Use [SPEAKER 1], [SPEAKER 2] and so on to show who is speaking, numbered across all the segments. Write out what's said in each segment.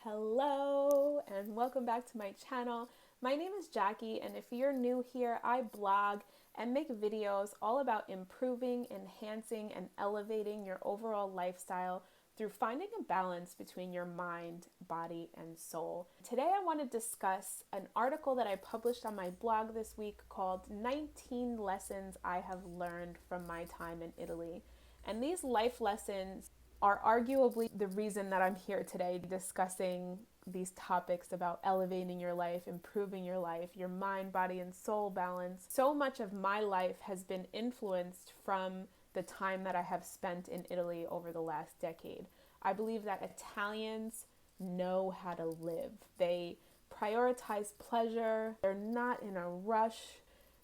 [SPEAKER 1] Hello and welcome back to my channel. My name is Jackie, and if you're new here, I blog and make videos all about improving, enhancing, and elevating your overall lifestyle through finding a balance between your mind, body, and soul. Today I want to discuss an article that I published on my blog this week called 19 Lessons I Have Learned from My Time in Italy. And these life lessons are arguably the reason that I'm here today discussing these topics about elevating your life, improving your life, your mind, body, and soul balance. So much of my life has been influenced from the time that I have spent in Italy over the last decade. I believe that Italians know how to live. They prioritize pleasure. They're not in a rush.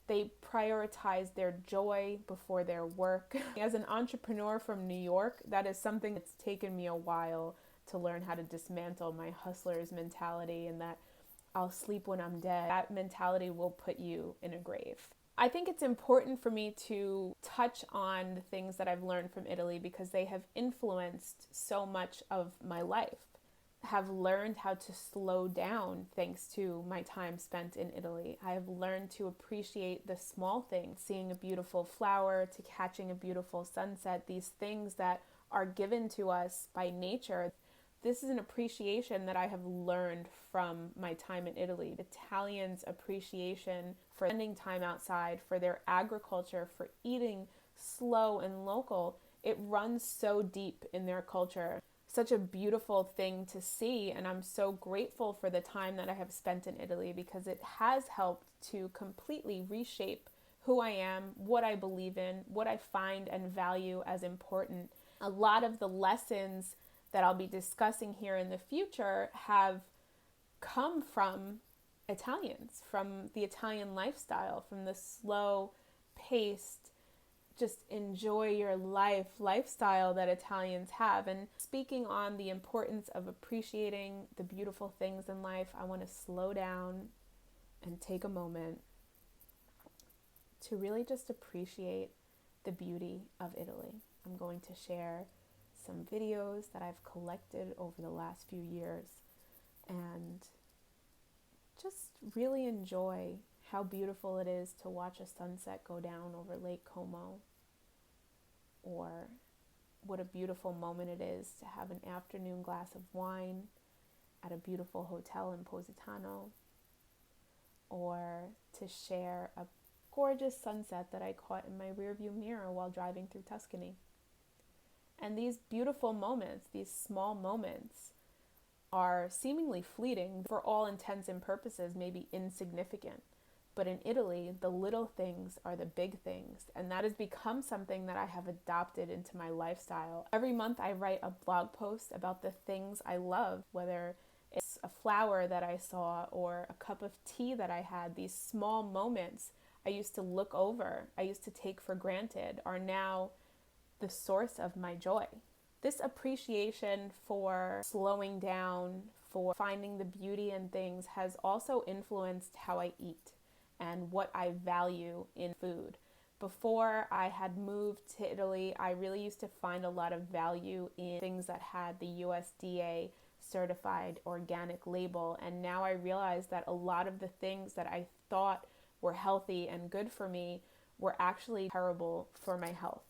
[SPEAKER 1] They prioritize their joy before their work. As an entrepreneur from New York, that is something that's taken me a while to learn how to dismantle my hustler's mentality, and that I'll sleep when I'm dead. That mentality will put you in a grave. I think it's important for me to touch on the things that I've learned from Italy because they have influenced so much of my life. Have learned how to slow down thanks to my time spent in Italy. I have learned to appreciate the small things, seeing a beautiful flower to catching a beautiful sunset, these things that are given to us by nature. This is an appreciation that I have learned from my time in Italy. Italians' appreciation for spending time outside, for their agriculture, for eating slow and local, it runs so deep in their culture. Such a beautiful thing to see, and I'm so grateful for the time that I have spent in Italy because it has helped to completely reshape who I am, what I believe in, what I find and value as important. A lot of the lessons that I'll be discussing here in the future have come from Italians, from the Italian lifestyle, from the slow paced, just enjoy your life lifestyle that Italians have. And speaking on the importance of appreciating the beautiful things in life, I want to slow down and take a moment to really just appreciate the beauty of Italy. I'm going to share some videos that I've collected over the last few years and just really enjoy how beautiful it is to watch a sunset go down over Lake Como, or what a beautiful moment it is to have an afternoon glass of wine at a beautiful hotel in Positano, or to share a gorgeous sunset that I caught in my rearview mirror while driving through Tuscany. And these beautiful moments, these small moments, are seemingly fleeting, for all intents and purposes, maybe insignificant. But in Italy, the little things are the big things, and that has become something that I have adopted into my lifestyle. Every month I write a blog post about the things I love, whether it's a flower that I saw or a cup of tea that I had. These small moments I used to look over, I used to take for granted, are now the source of my joy. This appreciation for slowing down, for finding the beauty in things, has also influenced how I eat and what I value in food. Before I had moved to Italy, I really used to find a lot of value in things that had the USDA certified organic label, and now I realize that a lot of the things that I thought were healthy and good for me were actually terrible for my health.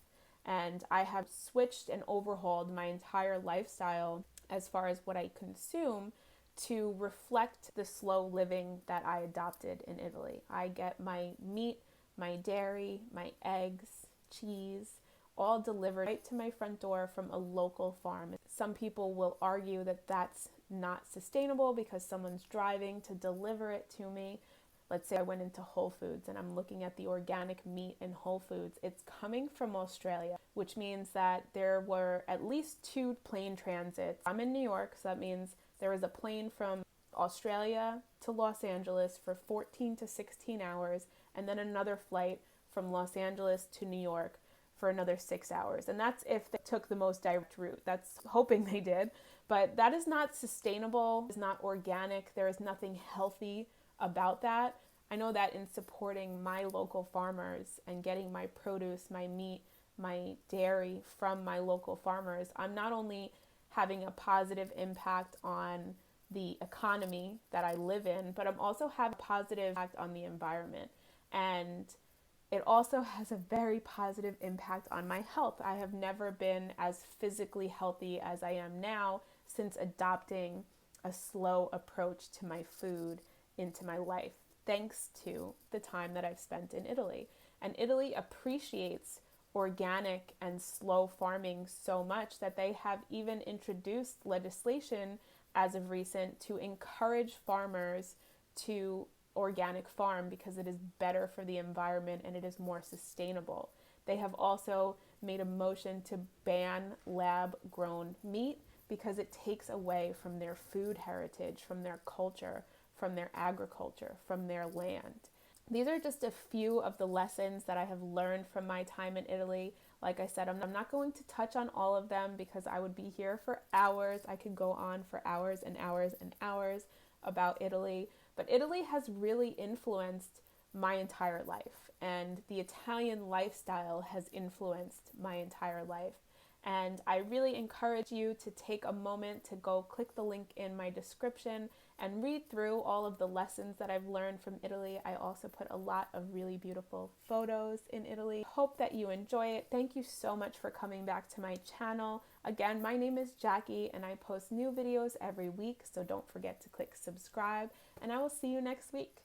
[SPEAKER 1] And I have switched and overhauled my entire lifestyle as far as what I consume to reflect the slow living that I adopted in Italy. I get my meat, my dairy, my eggs, cheese, all delivered right to my front door from a local farm. Some people will argue that that's not sustainable because someone's driving to deliver it to me. Let's say I went into Whole Foods and I'm looking at the organic meat in Whole Foods. It's coming from Australia, which means that there were at least 2 plane transits. I'm in New York, so that means there was a plane from Australia to Los Angeles for 14 to 16 hours, and then another flight from Los Angeles to New York for another 6 hours. And that's if they took the most direct route. That's hoping they did. But that is not sustainable. It's not organic. There is nothing healthy about that. I know that in supporting my local farmers and getting my produce, my meat, my dairy from my local farmers, I'm not only having a positive impact on the economy that I live in, but I'm also having a positive impact on the environment. And it also has a very positive impact on my health. I have never been as physically healthy as I am now since adopting a slow approach to my food into my life, thanks to the time that I've spent in Italy. And Italy appreciates organic and slow farming so much that they have even introduced legislation as of recent to encourage farmers to organic farm because it is better for the environment and it is more sustainable. They have also made a motion to ban lab grown meat because it takes away from their food heritage, from their culture, from their agriculture, from their land. These are just a few of the lessons that I have learned from my time in Italy. Like I said, I'm not going to touch on all of them because I would be here for hours. I could go on for hours and hours and hours about Italy. But Italy has really influenced my entire life, and the Italian lifestyle has influenced my entire life. And I really encourage you to take a moment to go click the link in my description and read through all of the lessons that I've learned from Italy. I also put a lot of really beautiful photos in Italy. Hope that you enjoy it. Thank you so much for coming back to my channel. Again, my name is Jackie and I post new videos every week, so don't forget to click subscribe, and I will see you next week.